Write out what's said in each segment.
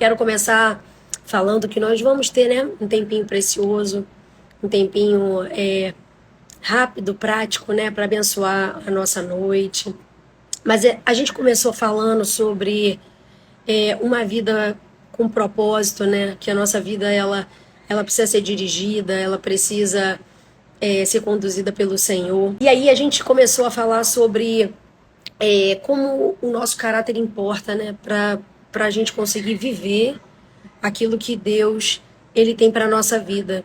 Quero começar falando que nós vamos ter, né, um tempinho precioso, um tempinho rápido, prático, né, para abençoar a nossa noite. Mas a gente começou falando sobre uma vida com propósito, né, que a nossa vida ela precisa ser dirigida, ela precisa ser conduzida pelo Senhor. E aí a gente começou a falar sobre como o nosso caráter importa, né, para a gente conseguir viver aquilo que Deus ele tem para nossa vida.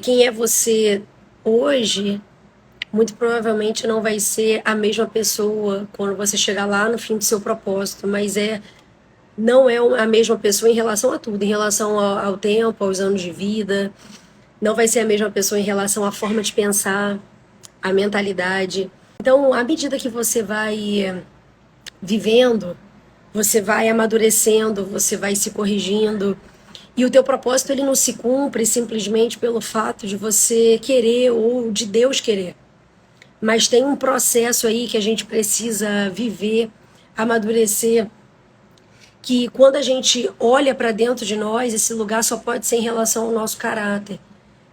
Quem é você hoje, muito provavelmente não vai ser a mesma pessoa quando você chegar lá no fim do seu propósito, mas não é a mesma pessoa em relação a tudo, em relação ao tempo, aos anos de vida, não vai ser a mesma pessoa em relação à forma de pensar, à mentalidade. Então, à medida que você vai vivendo, você vai amadurecendo, você vai se corrigindo. E o teu propósito ele não se cumpre simplesmente pelo fato de você querer ou de Deus querer. Mas tem um processo aí que a gente precisa viver, amadurecer, que quando a gente olha para dentro de nós, esse lugar só pode ser em relação ao nosso caráter.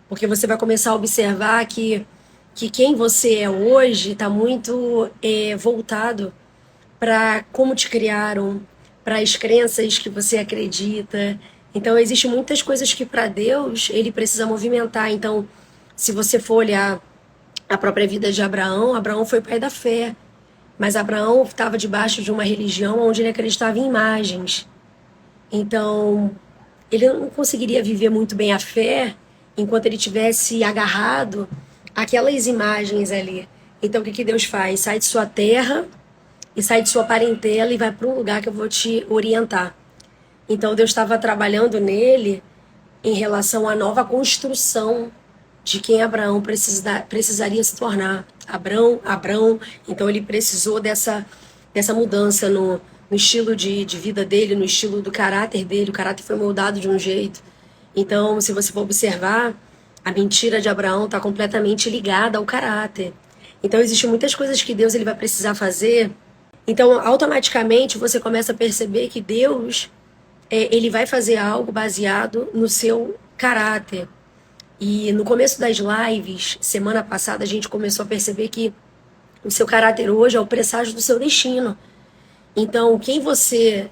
Porque você vai começar a observar que quem você é hoje está muito voltado para como te criaram, para as crenças que você acredita. Então, existem muitas coisas que para Deus ele precisa movimentar. Então, se você for olhar a própria vida de Abraão, Abraão foi pai da fé, mas Abraão estava debaixo de uma religião onde ele acreditava em imagens. Então, ele não conseguiria viver muito bem a fé enquanto ele tivesse agarrado aquelas imagens ali. Então, o que Deus faz? Sai de sua terra e sai de sua parentela e vai para um lugar que eu vou te orientar. Então Deus estava trabalhando nele em relação à nova construção de quem Abraão precisaria se tornar. Abrão, então ele precisou dessa mudança no estilo de vida dele, no estilo do caráter dele. O caráter foi moldado de um jeito. Então, se você for observar, a mentira de Abraão está completamente ligada ao caráter. Então, existem muitas coisas que Deus ele vai precisar fazer. Então, automaticamente, você começa a perceber que Deus, ele vai fazer algo baseado no seu caráter. E no começo das lives, semana passada, a gente começou a perceber que o seu caráter hoje é o presságio do seu destino. Então, quem você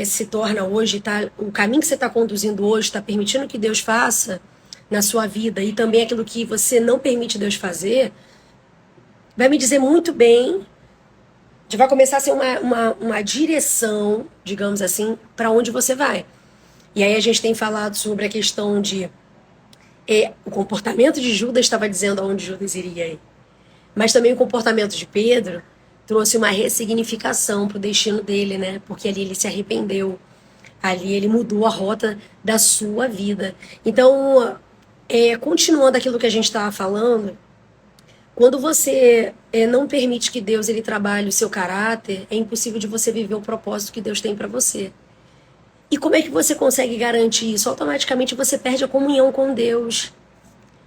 se torna hoje, tá, o caminho que você está conduzindo hoje, está permitindo que Deus faça na sua vida e também aquilo que você não permite Deus fazer, vai me dizer muito bem. Vai começar a ser uma direção, digamos assim, para onde você vai. E aí a gente tem falado sobre a questão de o comportamento de Judas estava dizendo aonde Judas iria ir. Mas também o comportamento de Pedro trouxe uma ressignificação para o destino dele, né? Porque ali ele se arrependeu. Ali ele mudou a rota da sua vida. Então, continuando aquilo que a gente estava falando, quando você não permite que Deus ele trabalhe o seu caráter, é impossível de você viver o propósito que Deus tem para você. E como é que você consegue garantir isso? Automaticamente você perde a comunhão com Deus.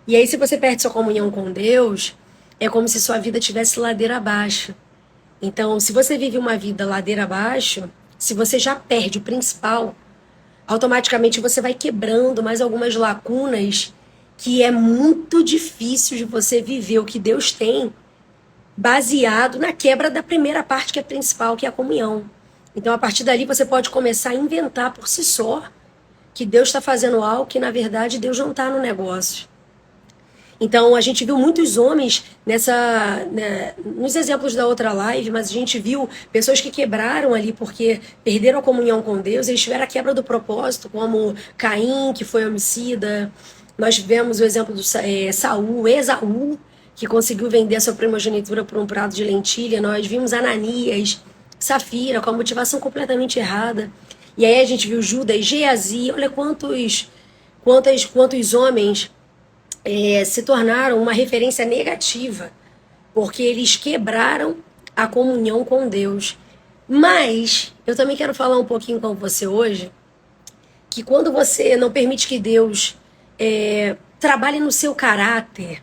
E aí, se você perde sua comunhão com Deus, é como se sua vida tivesse ladeira abaixo. Então, se você vive uma vida ladeira abaixo, se você já perde o principal, automaticamente você vai quebrando mais algumas lacunas que é muito difícil de você viver o que Deus tem baseado na quebra da primeira parte que é principal, que é a comunhão. Então, a partir dali, você pode começar a inventar por si só que Deus está fazendo algo que, na verdade, Deus não está no negócio. Então, a gente viu muitos homens nos exemplos da outra live, mas a gente viu pessoas que quebraram ali porque perderam a comunhão com Deus, eles tiveram a quebra do propósito, como Caim, que foi homicida. Nós tivemos o exemplo do Saul, Esaú, que conseguiu vender a sua primogenitura por um prato de lentilha. Nós vimos Ananias, Safira, com a motivação completamente errada. E aí a gente viu Judas, Geazi. Olha quantos homens se tornaram uma referência negativa, porque eles quebraram a comunhão com Deus. Mas eu também quero falar um pouquinho com você hoje, que quando você não permite que Deus trabalhe no seu caráter,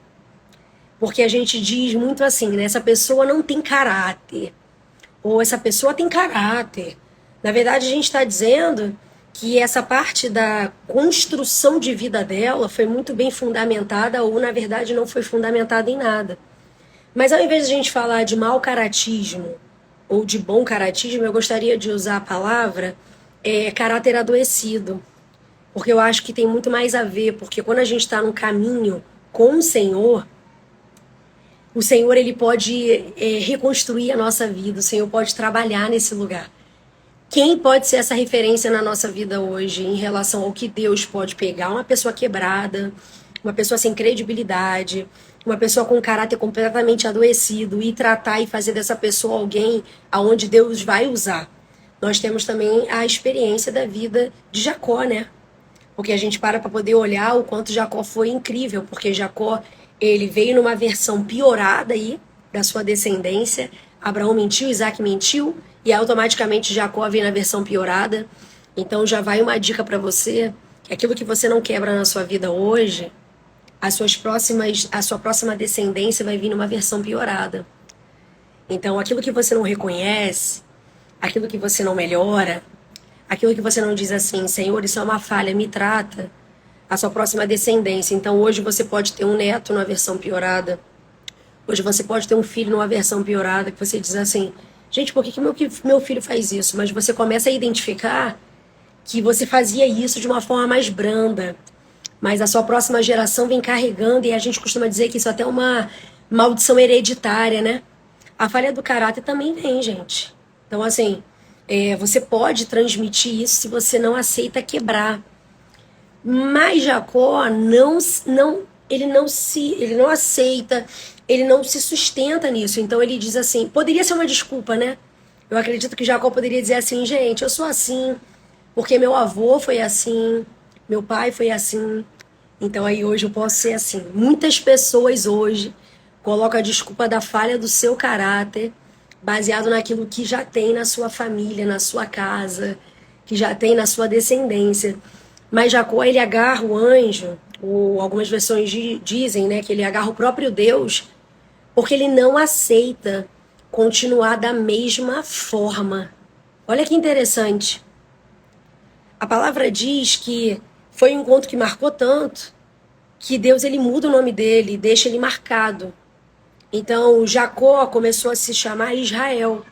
porque a gente diz muito assim, né? Essa pessoa não tem caráter, ou essa pessoa tem caráter. Na verdade, a gente está dizendo que essa parte da construção de vida dela foi muito bem fundamentada ou, na verdade, não foi fundamentada em nada. Mas ao invés de a gente falar de mau caratismo ou de bom caratismo, eu gostaria de usar a palavra caráter adoecido. Porque eu acho que tem muito mais a ver, porque quando a gente está num caminho com o Senhor ele pode reconstruir a nossa vida, o Senhor pode trabalhar nesse lugar. Quem pode ser essa referência na nossa vida hoje em relação ao que Deus pode pegar? Uma pessoa quebrada, uma pessoa sem credibilidade, uma pessoa com um caráter completamente adoecido e tratar e fazer dessa pessoa alguém aonde Deus vai usar. Nós temos também a experiência da vida de Jacó, né? Porque a gente para poder olhar o quanto Jacó foi incrível, porque Jacó ele veio numa versão piorada aí da sua descendência. Abraão mentiu, Isaac mentiu, e automaticamente Jacó vem na versão piorada. Então já vai uma dica para você, que aquilo que você não quebra na sua vida hoje, a sua próxima descendência vai vir numa versão piorada. Então aquilo que você não reconhece, aquilo que você não melhora, aquilo que você não diz assim, Senhor, isso é uma falha, me trata, a sua próxima descendência. Então hoje você pode ter um neto numa versão piorada. Hoje você pode ter um filho numa versão piorada, que você diz assim, gente, por que meu filho faz isso? Mas você começa a identificar que você fazia isso de uma forma mais branda. Mas a sua próxima geração vem carregando, e a gente costuma dizer que isso até é uma maldição hereditária, né? A falha do caráter também vem, gente. Então, assim, você pode transmitir isso se você não aceita quebrar. Mas Jacó ele não aceita, ele não se sustenta nisso. Então ele diz assim, poderia ser uma desculpa, né? Eu acredito que Jacó poderia dizer assim, gente, eu sou assim, porque meu avô foi assim, meu pai foi assim, então aí hoje eu posso ser assim. Muitas pessoas hoje colocam a desculpa da falha do seu caráter, baseado naquilo que já tem na sua família, na sua casa, que já tem na sua descendência. Mas Jacó, ele agarra o anjo, ou algumas versões dizem, né, que ele agarra o próprio Deus, porque ele não aceita continuar da mesma forma. Olha que interessante. A palavra diz que foi um encontro que marcou tanto, que Deus ele muda o nome dele, deixa ele marcado. Então, Jacó começou a se chamar Israel,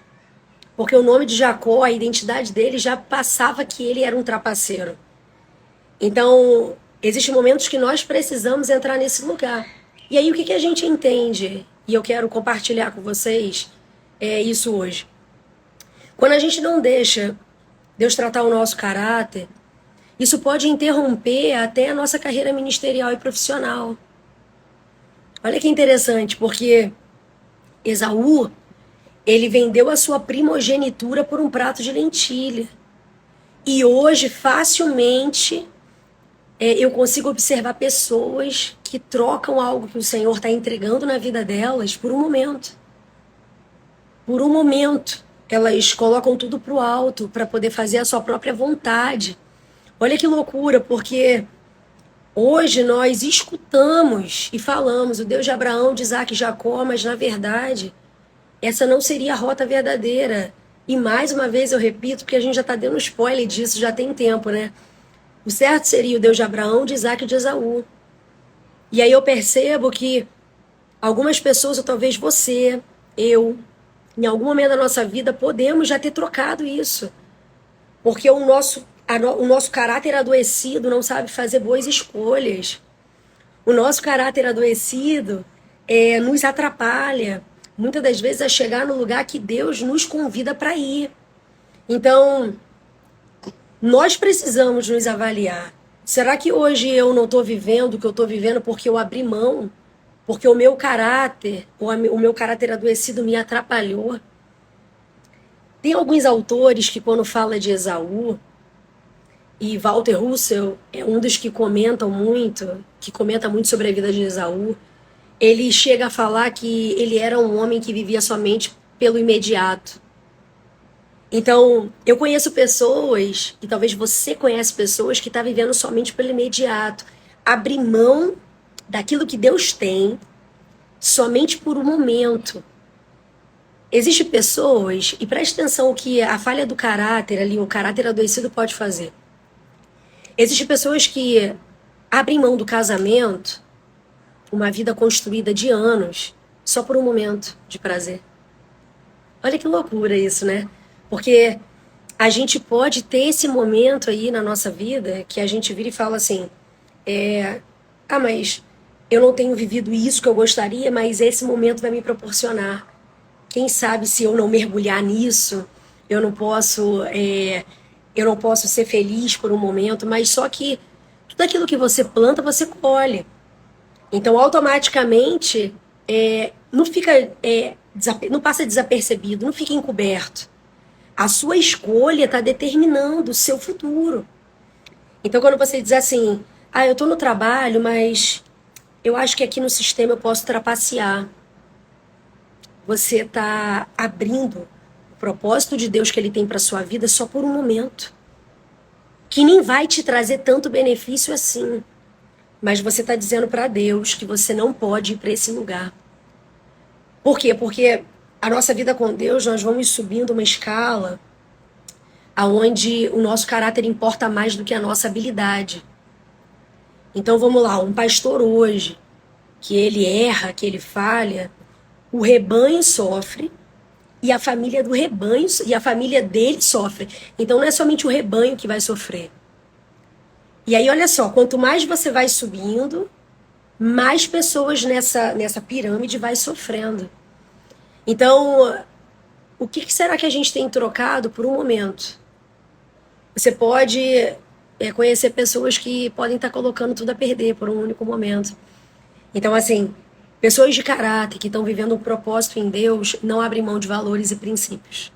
porque o nome de Jacó, a identidade dele já passava que ele era um trapaceiro. Então, existem momentos que nós precisamos entrar nesse lugar. E aí, o que a gente entende? E eu quero compartilhar com vocês isso hoje. Quando a gente não deixa Deus tratar o nosso caráter, isso pode interromper até a nossa carreira ministerial e profissional. Olha que interessante, porque Esaú, ele vendeu a sua primogenitura por um prato de lentilha. E hoje, facilmente, eu consigo observar pessoas que trocam algo que o Senhor está entregando na vida delas por um momento. Por um momento, elas colocam tudo para o alto para poder fazer a sua própria vontade. Olha que loucura, porque hoje nós escutamos e falamos o Deus de Abraão, de Isaac e Jacó, mas na verdade, essa não seria a rota verdadeira. E mais uma vez eu repito, porque a gente já está dando spoiler disso, já tem tempo, né? O certo seria o Deus de Abraão, de Isaac e de Esaú. E aí eu percebo que algumas pessoas, ou talvez você, eu, em algum momento da nossa vida, podemos já ter trocado isso. Porque o nosso caráter adoecido não sabe fazer boas escolhas. O nosso caráter adoecido nos atrapalha, muitas das vezes, a chegar no lugar que Deus nos convida para ir. Então, nós precisamos nos avaliar. Será que hoje eu não estou vivendo o que eu estou vivendo porque eu abri mão? Porque o meu caráter, o meu caráter adoecido me atrapalhou? Tem alguns autores que, quando fala de Esaú, e Walter Russell é um dos que comenta muito sobre a vida de Esaú, ele chega a falar que ele era um homem que vivia somente pelo imediato. Então, eu conheço pessoas, e talvez você conhece pessoas que estão vivendo somente pelo imediato. Abrir mão daquilo que Deus tem somente por um momento. Existem pessoas, e preste atenção o que a falha do caráter ali, o caráter adoecido pode fazer. Existem pessoas que abrem mão do casamento, uma vida construída de anos, só por um momento de prazer. Olha que loucura isso, né? Porque a gente pode ter esse momento aí na nossa vida que a gente vira e fala assim: mas eu não tenho vivido isso que eu gostaria, mas esse momento vai me proporcionar. Quem sabe se eu não mergulhar nisso, eu não posso, eu não posso ser feliz por um momento, mas só que tudo aquilo que você planta, você colhe. Então, automaticamente, não fica, não passa desapercebido, não fica encoberto. A sua escolha está determinando o seu futuro. Então, quando você diz assim, eu estou no trabalho, mas eu acho que aqui no sistema eu posso trapacear. Você está abrindo o propósito de Deus que Ele tem para sua vida só por um momento, que nem vai te trazer tanto benefício assim. Mas você está dizendo para Deus que você não pode ir para esse lugar. Por quê? Porque a nossa vida com Deus, nós vamos subindo uma escala aonde o nosso caráter importa mais do que a nossa habilidade. Então vamos lá, um pastor hoje, que ele erra, que ele falha, o rebanho sofre e a família do rebanho e a família dele sofre. Então não é somente o rebanho que vai sofrer. E aí olha só, quanto mais você vai subindo, mais pessoas nessa pirâmide vai sofrendo. Então, o que será que a gente tem trocado por um momento? Você pode conhecer pessoas que podem estar colocando tudo a perder por um único momento. Então, assim, pessoas de caráter que estão vivendo um propósito em Deus não abrem mão de valores e princípios.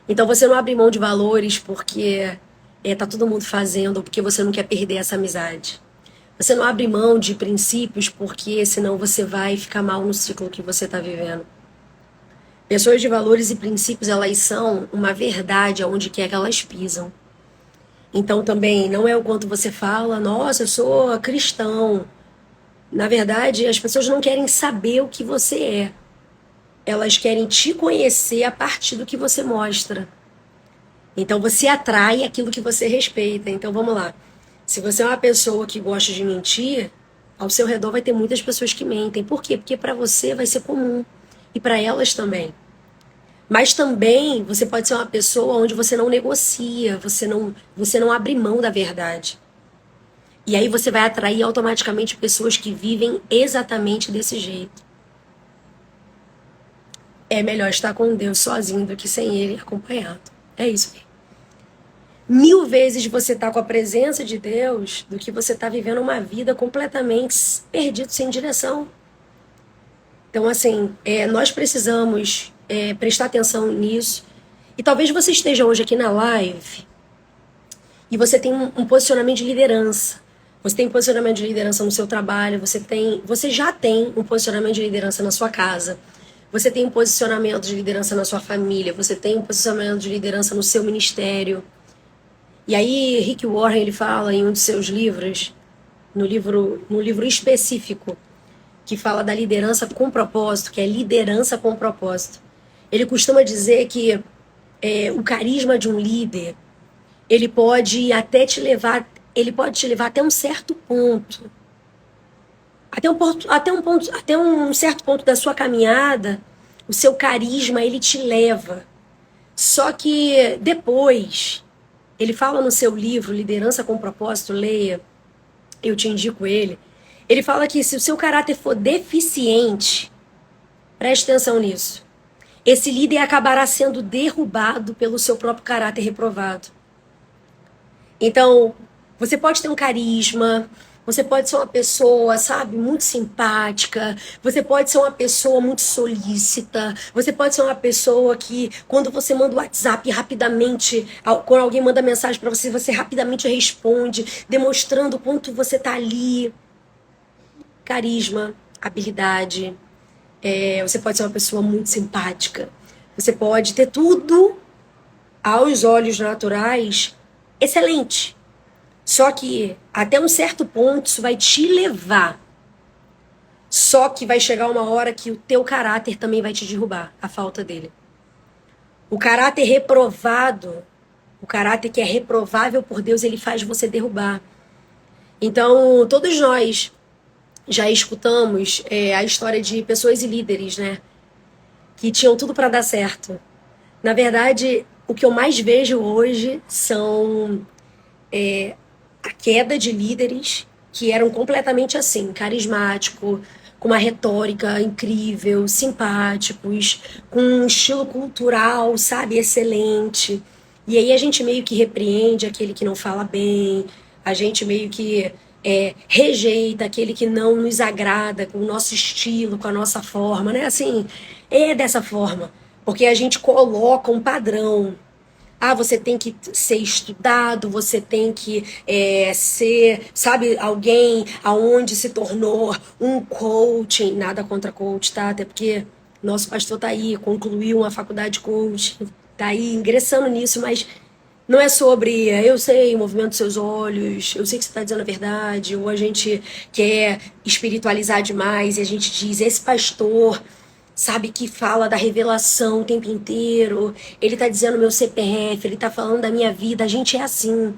Então, você não abre mão de valores porque tá todo mundo fazendo ou porque você não quer perder essa amizade. Você não abre mão de princípios porque senão você vai ficar mal no ciclo que você está vivendo. Pessoas de valores e princípios, elas são uma verdade aonde quer que elas pisam. Então também não é o quanto você fala, nossa, eu sou cristão. Na verdade, as pessoas não querem saber o que você é. Elas querem te conhecer a partir do que você mostra. Então você atrai aquilo que você respeita. Então vamos lá. Se você é uma pessoa que gosta de mentir, ao seu redor vai ter muitas pessoas que mentem. Por quê? Porque para você vai ser comum. E para elas também. Mas também você pode ser uma pessoa onde você não negocia, você não abre mão da verdade. E aí você vai atrair automaticamente pessoas que vivem exatamente desse jeito. É melhor estar com Deus sozinho do que sem Ele acompanhado. É isso mesmo. 1000 vezes você está com a presença de Deus do que você está vivendo uma vida completamente perdido, sem direção. Então, assim, nós precisamos prestar atenção nisso. E talvez você esteja hoje aqui na live e você tem um posicionamento de liderança. Você tem posicionamento de liderança no seu trabalho, você já tem um posicionamento de liderança na sua casa. Você tem um posicionamento de liderança na sua família, você tem um posicionamento de liderança no seu ministério. E aí, Rick Warren, ele fala em um de seus livros, no livro específico, que fala da liderança com propósito, que é liderança com propósito. Ele costuma dizer que o carisma de um líder, ele pode te levar até um certo ponto. Até um certo ponto da sua caminhada, o seu carisma, ele te leva. Só que depois, ele fala no seu livro, Liderança com Propósito, leia, eu te indico ele. Ele fala que se o seu caráter for deficiente, preste atenção nisso, esse líder acabará sendo derrubado pelo seu próprio caráter reprovado. Então, você pode ter um carisma, você pode ser uma pessoa, sabe, muito simpática, você pode ser uma pessoa muito solícita, você pode ser uma pessoa que, quando você manda o WhatsApp rapidamente, quando alguém manda mensagem para você, você rapidamente responde, demonstrando o quanto você tá ali. Carisma, habilidade, você pode ser uma pessoa muito simpática, você pode ter tudo, aos olhos naturais, excelente. Só que até um certo ponto isso vai te levar. Só que vai chegar uma hora que o teu caráter também vai te derrubar, a falta dele. O caráter reprovado, O caráter que é reprovável por Deus, ele faz você derrubar. Então, todos nós já escutamos a história de pessoas e líderes, né? Que tinham tudo para dar certo. Na verdade, o que eu mais vejo hoje são a queda de líderes que eram completamente assim, carismático, com uma retórica incrível, simpáticos, com um estilo cultural, sabe, excelente. E aí a gente meio que repreende aquele que não fala bem, a gente meio que rejeita aquele que não nos agrada com o nosso estilo, com a nossa forma, né? Assim, é dessa forma, porque a gente coloca um padrão. Ah, você tem que ser estudado, você tem que ser, sabe, alguém aonde se tornou um coach. Nada contra coach, tá? Até porque nosso pastor tá aí, concluiu uma faculdade de coach, tá aí ingressando nisso, mas não é sobre, eu sei, o movimento dos seus olhos, eu sei que você está dizendo a verdade, ou a gente quer espiritualizar demais e a gente diz, esse pastor, sabe, que fala da revelação o tempo inteiro, ele tá dizendo meu CPF, ele tá falando da minha vida, a gente é assim.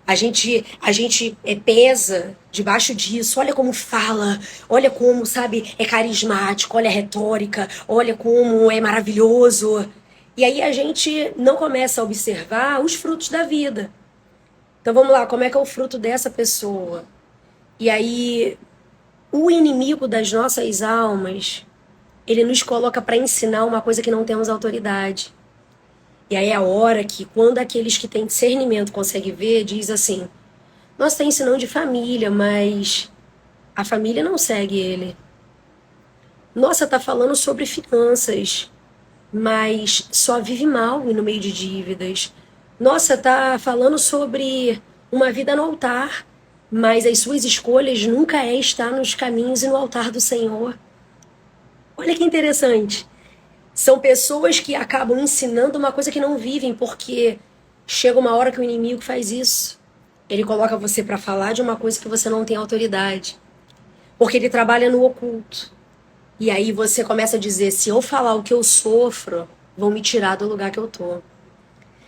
A gente pesa debaixo disso, olha como fala, olha como, sabe, é carismático, olha a retórica, olha como é maravilhoso. E aí a gente não começa a observar os frutos da vida. Então vamos lá, como é que é o fruto dessa pessoa? E aí o inimigo das nossas almas, ele nos coloca para ensinar uma coisa que não temos autoridade. E aí é a hora que, quando aqueles que têm discernimento conseguem ver, diz assim, nós está ensinando de família, mas a família não segue ele. Nossa, tá falando sobre finanças, mas só vive mal e no meio de dívidas. Nossa, tá falando sobre uma vida no altar, mas as suas escolhas nunca é estar nos caminhos e no altar do Senhor. Olha que interessante. São pessoas que acabam ensinando uma coisa que não vivem, porque chega uma hora que o inimigo faz isso. Ele coloca você para falar de uma coisa que você não tem autoridade. Porque ele trabalha no oculto. E aí você começa a dizer, se eu falar o que eu sofro, vão me tirar do lugar que eu tô.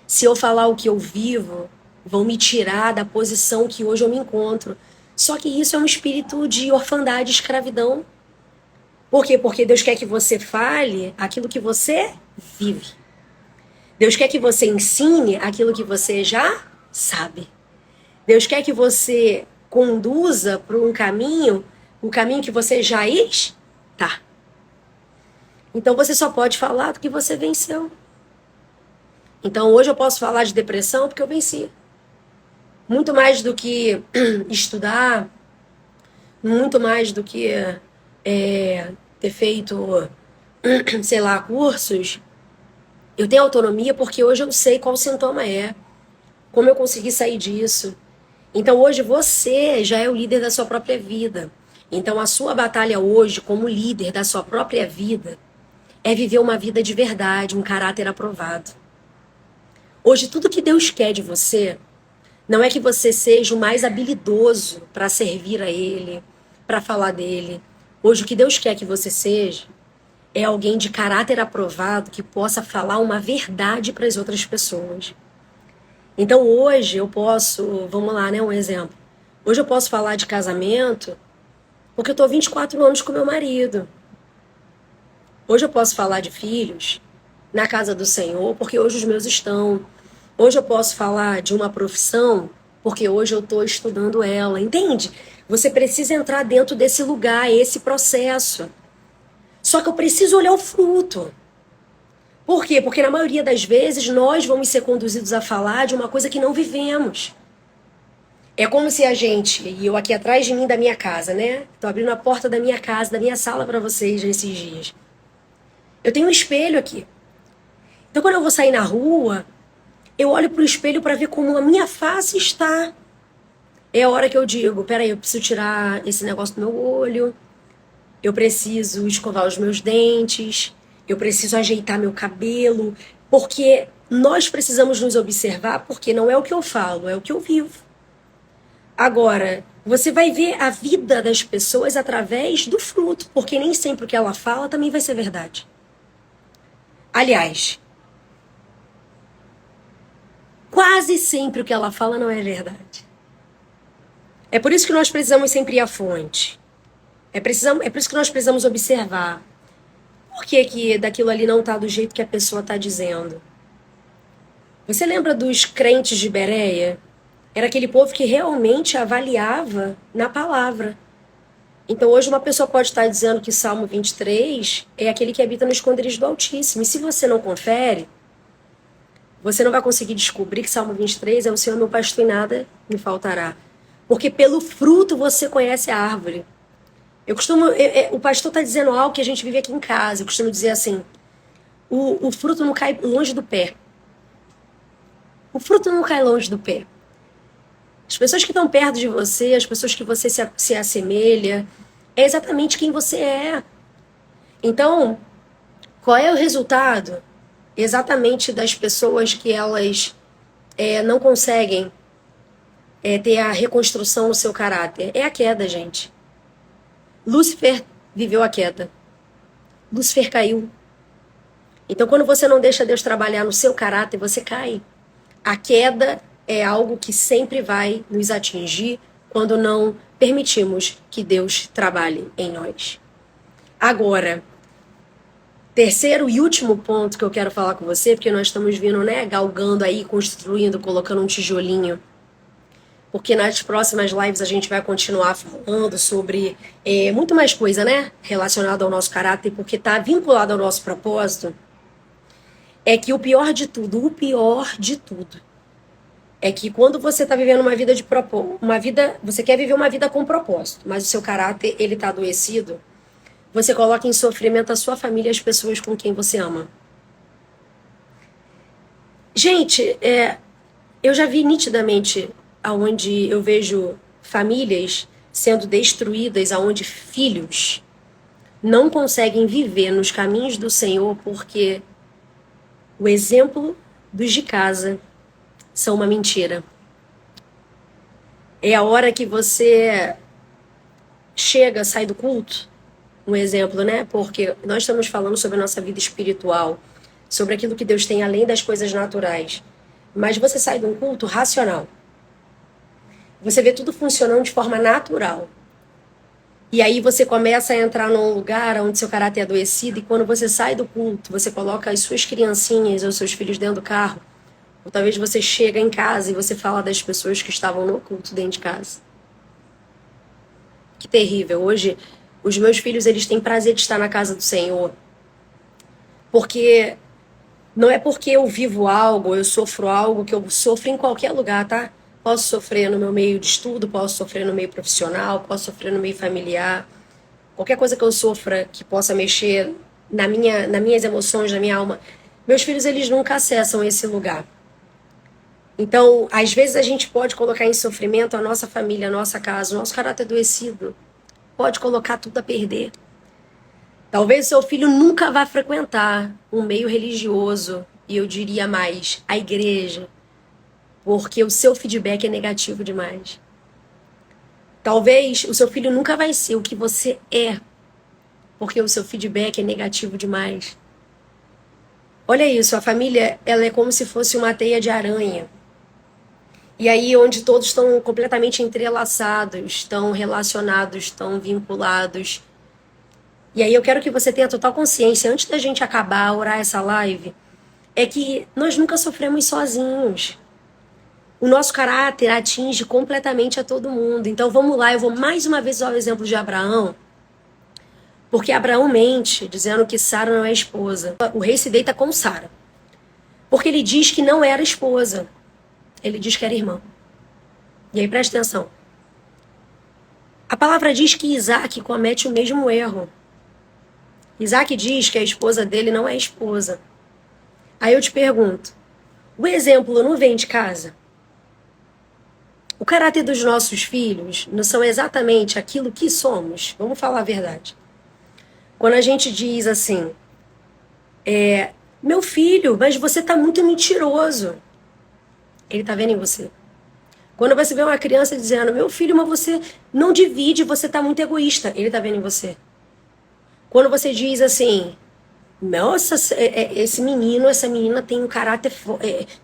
Se eu falar o que eu vivo, vão me tirar da posição que hoje eu me encontro. Só que isso é um espírito de orfandade, escravidão. Por quê? Porque Deus quer que você fale aquilo que você vive. Deus quer que você ensine aquilo que você já sabe. Deus quer que você conduza para um caminho, o caminho que você já está. Então você só pode falar do que você venceu. Então hoje eu posso falar de depressão porque eu venci. Muito mais do que estudar, muito mais do que ter feito, sei lá, cursos. Eu tenho autonomia porque hoje eu sei qual sintoma é, como eu consegui sair disso. Então hoje você já é o líder da sua própria vida. Então a sua batalha hoje, como líder da sua própria vida, é viver uma vida de verdade, um caráter aprovado. Hoje tudo que Deus quer de você não é que você seja o mais habilidoso para servir a Ele, para falar dele. Hoje o que Deus quer que você seja é alguém de caráter aprovado que possa falar uma verdade para as outras pessoas. Então hoje eu posso, vamos lá, né, um exemplo. Hoje eu posso falar de casamento porque eu estou 24 anos com meu marido. Hoje eu posso falar de filhos na casa do Senhor porque hoje os meus estão. Hoje eu posso falar de uma profissão porque hoje eu estou estudando ela, entende? Você precisa entrar dentro desse lugar, esse processo. Só que eu preciso olhar o fruto. Por quê? Porque na maioria das vezes nós vamos ser conduzidos a falar de uma coisa que não vivemos. É como se a gente, e eu aqui atrás de mim da minha casa, né? Tô abrindo a porta da minha casa, da minha sala para vocês nesses dias. Eu tenho um espelho aqui. Então quando eu vou sair na rua, eu olho pro espelho para ver como a minha face está. É a hora que eu digo, peraí, eu preciso tirar esse negócio do meu olho, eu preciso escovar os meus dentes, eu preciso ajeitar meu cabelo, porque nós precisamos nos observar, porque não é o que eu falo, é o que eu vivo. Agora, você vai ver a vida das pessoas através do fruto, porque nem sempre o que ela fala também vai ser verdade. Aliás, quase sempre o que ela fala não é verdade. É por isso que nós precisamos sempre ir à fonte. É por isso que nós precisamos observar. Por que que daquilo ali não está do jeito que a pessoa está dizendo? Você lembra dos crentes de Bereia? Era aquele povo que realmente avaliava na palavra. Então hoje uma pessoa pode estar dizendo que Salmo 23 é aquele que habita no esconderijo do Altíssimo. E se você não confere, você não vai conseguir descobrir que Salmo 23 é o Senhor meu pastor e nada me faltará. Porque pelo fruto você conhece a árvore. O pastor está dizendo algo que a gente vive aqui em casa. Eu costumo dizer assim, o fruto não cai longe do pé. O fruto não cai longe do pé. As pessoas que estão perto de você, as pessoas que você se assemelha, é exatamente quem você é. Então, qual é o resultado exatamente das pessoas que elas não conseguem ter a reconstrução no seu caráter? É a queda, gente. Lúcifer viveu a queda. Lúcifer caiu. Então, quando você não deixa Deus trabalhar no seu caráter, você cai. A queda é algo que sempre vai nos atingir quando não permitimos que Deus trabalhe em nós. Agora, terceiro e último ponto que eu quero falar com você, porque nós estamos vindo, galgando aí, construindo, colocando um tijolinho. Porque nas próximas lives a gente vai continuar falando sobre muito mais coisa, relacionada ao nosso caráter, porque está vinculado ao nosso propósito. É que o pior de tudo, é que quando você está vivendo uma vida você quer viver uma vida com propósito, mas o seu caráter, ele está adoecido, você coloca em sofrimento a sua família e as pessoas com quem você ama. Gente, eu já vi nitidamente aonde eu vejo famílias sendo destruídas, aonde filhos não conseguem viver nos caminhos do Senhor porque o exemplo dos de casa são uma mentira. É a hora que você sai do culto, um exemplo, Porque nós estamos falando sobre a nossa vida espiritual, sobre aquilo que Deus tem além das coisas naturais. Mas você sai de um culto racional. Você vê tudo funcionando de forma natural. E aí você começa a entrar num lugar onde seu caráter é adoecido, e quando você sai do culto, você coloca as suas criancinhas ou seus filhos dentro do carro, ou talvez você chega em casa e você fala das pessoas que estavam no culto dentro de casa. Que terrível. Hoje, os meus filhos, eles têm prazer de estar na casa do Senhor. Porque não é porque eu vivo algo, eu sofro algo, que eu sofro em qualquer lugar, tá? Posso sofrer no meu meio de estudo, posso sofrer no meio profissional, posso sofrer no meio familiar. Qualquer coisa que eu sofra que possa mexer nas minhas emoções, na minha alma. Meus filhos, eles nunca acessam esse lugar. Então, às vezes a gente pode colocar em sofrimento a nossa família, a nossa casa, o nosso caráter adoecido. Pode colocar tudo a perder. Talvez seu filho nunca vá frequentar um meio religioso, e eu diria mais, a igreja, porque o seu feedback é negativo demais. Talvez o seu filho nunca vai ser o que você é, porque o seu feedback é negativo demais. Olha isso, a família, ela é como se fosse uma teia de aranha. E aí, onde todos estão completamente entrelaçados, estão relacionados, estão vinculados. E aí eu quero que você tenha total consciência, antes da gente acabar, orar essa live, é que nós nunca sofremos sozinhos. O nosso caráter atinge completamente a todo mundo. Então vamos lá, eu vou mais uma vez usar o exemplo de Abraão, porque Abraão mente, dizendo que Sara não é esposa. O rei se deita com Sara, porque ele diz que não era esposa. Ele diz que era irmã. E aí presta atenção. A palavra diz que Isaac comete o mesmo erro. Isaac diz que a esposa dele não é esposa. Aí eu te pergunto, o exemplo não vem de casa? O caráter dos nossos filhos não são exatamente aquilo que somos? Vamos falar a verdade. Quando a gente diz assim, meu filho, mas você está muito mentiroso. Ele está vendo em você. Quando você vê uma criança dizendo, meu filho, mas você não divide, você está muito egoísta. Ele está vendo em você. Quando você diz assim, Nossa, esse menino, essa menina tem um caráter,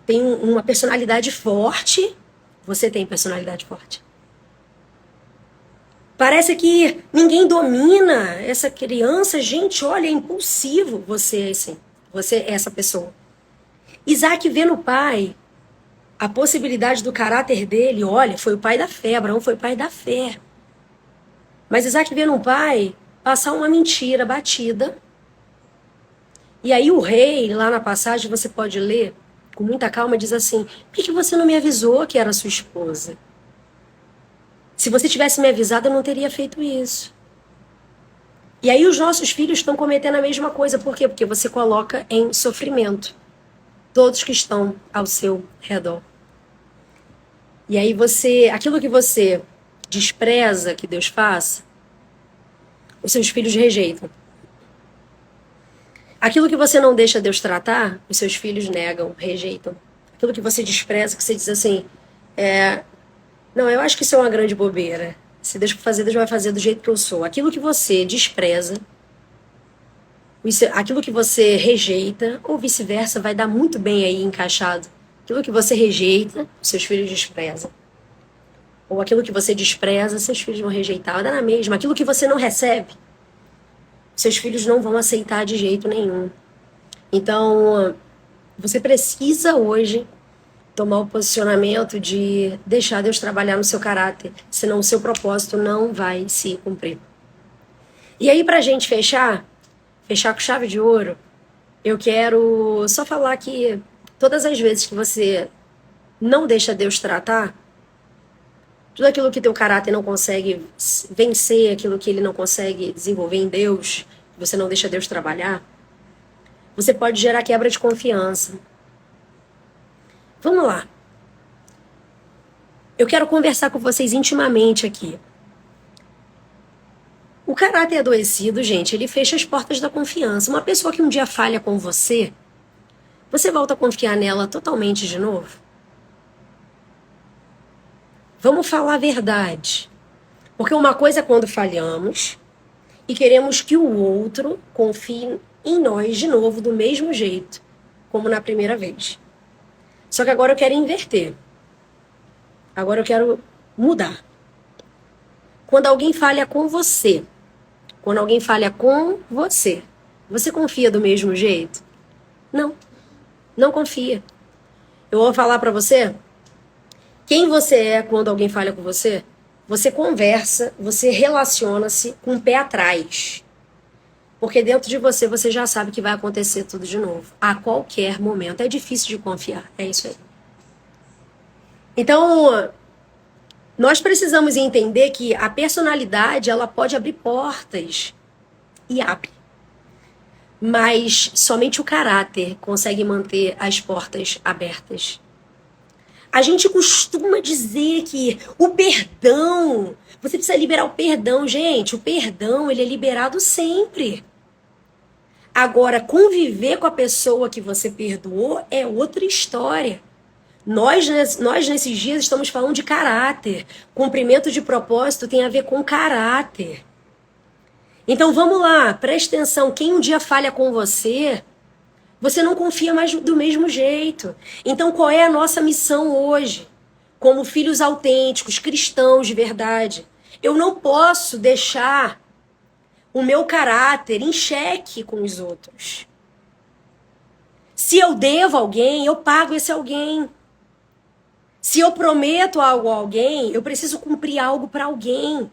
tem uma personalidade forte. Você tem personalidade forte. Parece que ninguém domina essa criança. Gente, olha, é impulsivo. Você é assim. Você é essa pessoa. Isaac vê no pai a possibilidade do caráter dele. Olha, foi o pai da fé. Abraão foi o pai da fé. Mas Isaac vê no pai passar uma mentira batida. E aí o rei, lá na passagem, você pode ler com muita calma, diz assim: por que você não me avisou que era sua esposa? Se você tivesse me avisado, eu não teria feito isso. E aí os nossos filhos estão cometendo a mesma coisa. Por quê? Porque você coloca em sofrimento todos que estão ao seu redor. E aí aquilo que você despreza que Deus faça, os seus filhos rejeitam. Aquilo que você não deixa Deus tratar, os seus filhos negam, rejeitam. Aquilo que você despreza, que você diz assim, não, eu acho que isso é uma grande bobeira. Se Deus for fazer, Deus vai fazer do jeito que eu sou. Aquilo que você despreza, aquilo que você rejeita, ou vice-versa, vai dar muito bem aí encaixado. Aquilo que você rejeita, seus filhos desprezam. Ou aquilo que você despreza, seus filhos vão rejeitar. Vai dar na mesma. Aquilo que você não recebe, seus filhos não vão aceitar de jeito nenhum. Então, você precisa hoje tomar o posicionamento de deixar Deus trabalhar no seu caráter, senão o seu propósito não vai se cumprir. E aí, pra gente fechar com chave de ouro, eu quero só falar que todas as vezes que você não deixa Deus tratar, tudo aquilo que teu caráter não consegue vencer, aquilo que ele não consegue desenvolver em Deus, você não deixa Deus trabalhar, você pode gerar quebra de confiança. Vamos lá. Eu quero conversar com vocês intimamente aqui. O caráter adoecido, gente, ele fecha as portas da confiança. Uma pessoa que um dia falha com você, você volta a confiar nela totalmente de novo? Vamos falar a verdade. Porque uma coisa é quando falhamos e queremos que o outro confie em nós de novo do mesmo jeito, como na primeira vez. Só que agora eu quero inverter. Agora eu quero mudar. Quando alguém falha com você, você confia do mesmo jeito? Não. Não confia. Eu vou falar pra você quem você é quando alguém falha com você. Você conversa, você relaciona-se com o pé atrás. Porque dentro de você já sabe que vai acontecer tudo de novo. A qualquer momento. É difícil de confiar. É isso aí. Então, nós precisamos entender que a personalidade, ela pode abrir portas. E abre. Mas somente o caráter consegue manter as portas abertas. A gente costuma dizer que o perdão, você precisa liberar o perdão. Gente, o perdão, ele é liberado sempre. Agora, conviver com a pessoa que você perdoou é outra história. Nós, nesses dias, estamos falando de caráter. Cumprimento de propósito tem a ver com caráter. Então, vamos lá, preste atenção. Quem um dia falha com você, você não confia mais do mesmo jeito. Então, qual é a nossa missão hoje? Como filhos autênticos, cristãos de verdade. Eu não posso deixar o meu caráter em xeque com os outros. Se eu devo alguém, eu pago esse alguém. Se eu prometo algo a alguém, eu preciso cumprir algo para alguém.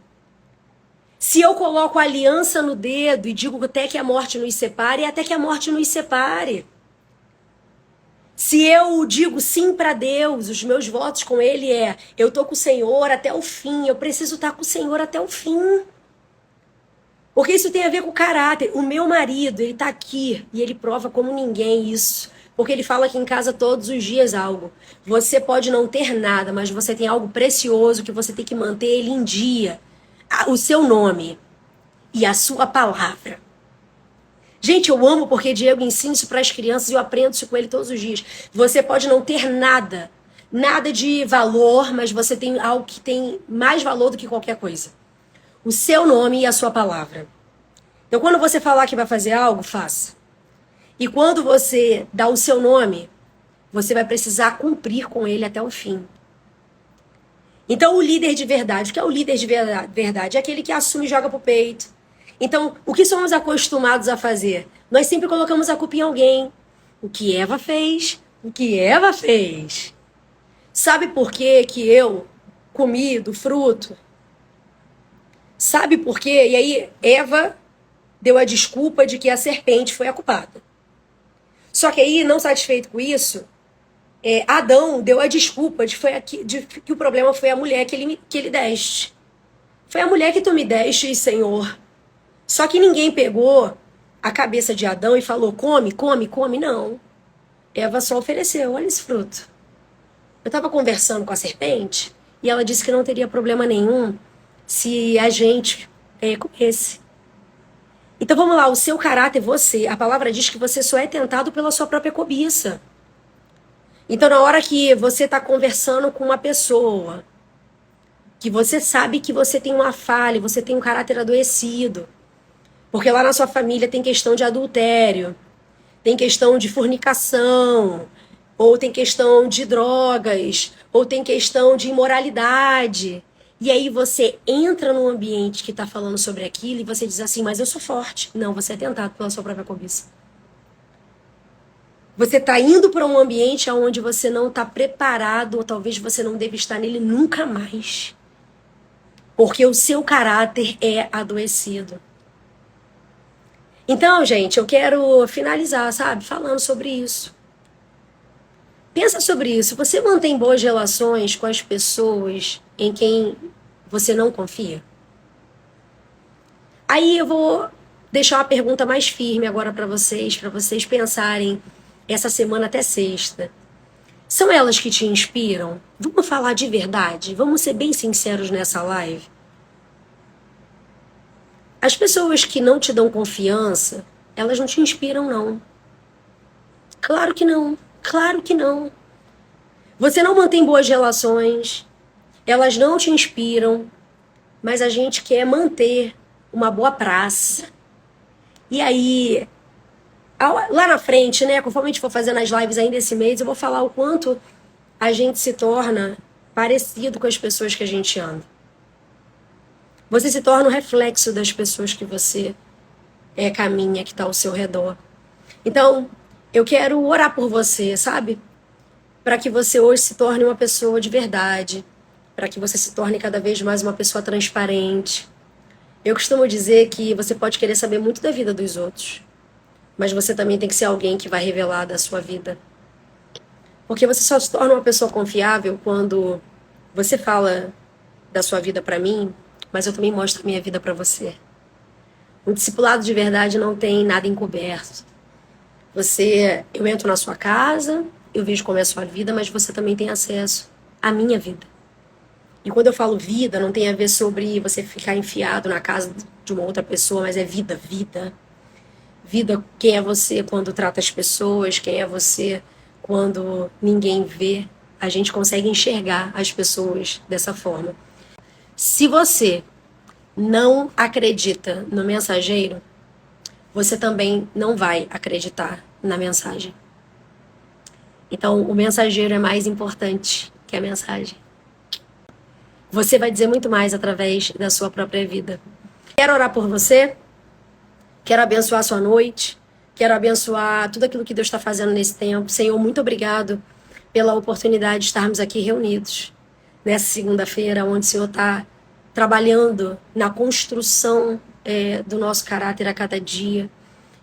Se eu coloco a aliança no dedo e digo até que a morte nos separe, é até que a morte nos separe. Se eu digo sim para Deus, os meus votos com Ele eu tô com o Senhor até o fim, eu preciso estar com o Senhor até o fim. Porque isso tem a ver com o caráter. O meu marido, ele tá aqui e ele prova como ninguém isso. Porque ele fala aqui em casa todos os dias algo. Você pode não ter nada, mas você tem algo precioso que você tem que manter ele em dia. O seu nome e a sua palavra. Gente, eu amo porque Diego ensina isso para as crianças e eu aprendo isso com ele todos os dias. Você pode não ter nada, nada de valor, mas você tem algo que tem mais valor do que qualquer coisa. O seu nome e a sua palavra. Então, quando você falar que vai fazer algo, faça. E quando você dá o seu nome, você vai precisar cumprir com ele até o fim. Então, o líder de verdade, o que é o líder de verdade? É aquele que assume e joga pro peito. Então, o que somos acostumados a fazer? Nós sempre colocamos a culpa em alguém. O que Eva fez? O que Eva fez? Sabe por que eu comi do fruto? Sabe por quê? E aí, Eva deu a desculpa de que a serpente foi a culpada. Só que aí, não satisfeito com isso, Adão deu a desculpa de que o problema foi a mulher que ele deste. Foi a mulher que tu me deste, Senhor. Só que ninguém pegou a cabeça de Adão e falou, come, come, come. Não. Eva só ofereceu, olha esse fruto. Eu estava conversando com a serpente e ela disse que não teria problema nenhum se a gente comesse. Então vamos lá, o seu caráter, a palavra diz que você só é tentado pela sua própria cobiça. Então na hora que você está conversando com uma pessoa, que você sabe que você tem uma falha, você tem um caráter adoecido, porque lá na sua família tem questão de adultério, tem questão de fornicação, ou tem questão de drogas, ou tem questão de imoralidade. E aí você entra num ambiente que está falando sobre aquilo e você diz assim, mas eu sou forte. Não, você é tentado pela sua própria cobiça. Você está indo para um ambiente onde você não está preparado, ou talvez você não deva estar nele nunca mais. Porque o seu caráter é adoecido. Então, gente, eu quero finalizar, sabe, falando sobre isso. Pensa sobre isso. Você mantém boas relações com as pessoas em quem você não confia? Aí eu vou deixar uma pergunta mais firme agora para vocês pensarem essa semana até sexta. São elas que te inspiram? Vamos falar de verdade? Vamos ser bem sinceros nessa live? As pessoas que não te dão confiança, elas não te inspiram, não. Claro que não. Claro que não. Você não mantém boas relações, elas não te inspiram, mas a gente quer manter uma boa praça. E aí, lá na frente, né, conforme a gente for fazendo as lives ainda esse mês, eu vou falar o quanto a gente se torna parecido com as pessoas que a gente anda. Você se torna um reflexo das pessoas que você caminha, que está ao seu redor. Então, eu quero orar por você, sabe? Para que você hoje se torne uma pessoa de verdade, para que você se torne cada vez mais uma pessoa transparente. Eu costumo dizer que você pode querer saber muito da vida dos outros, mas você também tem que ser alguém que vai revelar da sua vida. Porque você só se torna uma pessoa confiável quando você fala da sua vida para mim, mas eu também mostro a minha vida para você. Um discipulado de verdade não tem nada encoberto. Eu entro na sua casa, eu vejo como é a sua vida, mas você também tem acesso à minha vida. E quando eu falo vida, não tem a ver sobre você ficar enfiado na casa de uma outra pessoa, mas é vida, vida. Vida, quem é você quando trata as pessoas, quem é você quando ninguém vê. A gente consegue enxergar as pessoas dessa forma. Se você não acredita no mensageiro, você também não vai acreditar na mensagem. Então, o mensageiro é mais importante que a mensagem. Você vai dizer muito mais através da sua própria vida. Quero orar por você, quero abençoar a sua noite, quero abençoar tudo aquilo que Deus está fazendo nesse tempo. Senhor, muito obrigado pela oportunidade de estarmos aqui reunidos nessa segunda-feira, onde o Senhor está trabalhando na construção do nosso caráter a cada dia.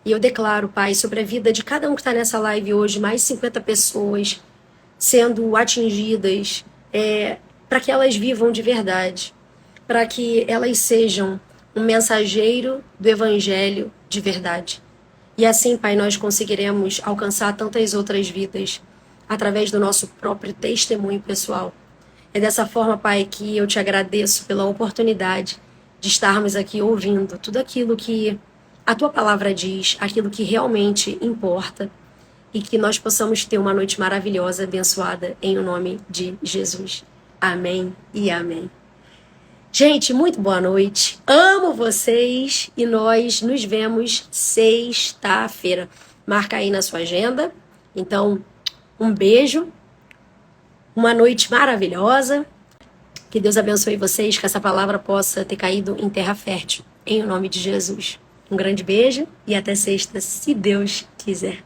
E eu declaro, Pai, sobre a vida de cada um que está nessa live hoje, mais 50 pessoas sendo atingidas, para que elas vivam de verdade, para que elas sejam um mensageiro do Evangelho de verdade. E assim, Pai, nós conseguiremos alcançar tantas outras vidas através do nosso próprio testemunho pessoal. É dessa forma, Pai, que eu te agradeço pela oportunidade de estarmos aqui ouvindo tudo aquilo que a Tua palavra diz, aquilo que realmente importa, e que nós possamos ter uma noite maravilhosa, abençoada, em o nome de Jesus. Amém e amém. Gente, muito boa noite. Amo vocês e nós nos vemos sexta-feira. Marca aí na sua agenda. Então, um beijo, uma noite maravilhosa. Que Deus abençoe vocês, que essa palavra possa ter caído em terra fértil. Em nome de Jesus. Um grande beijo e até sexta, se Deus quiser.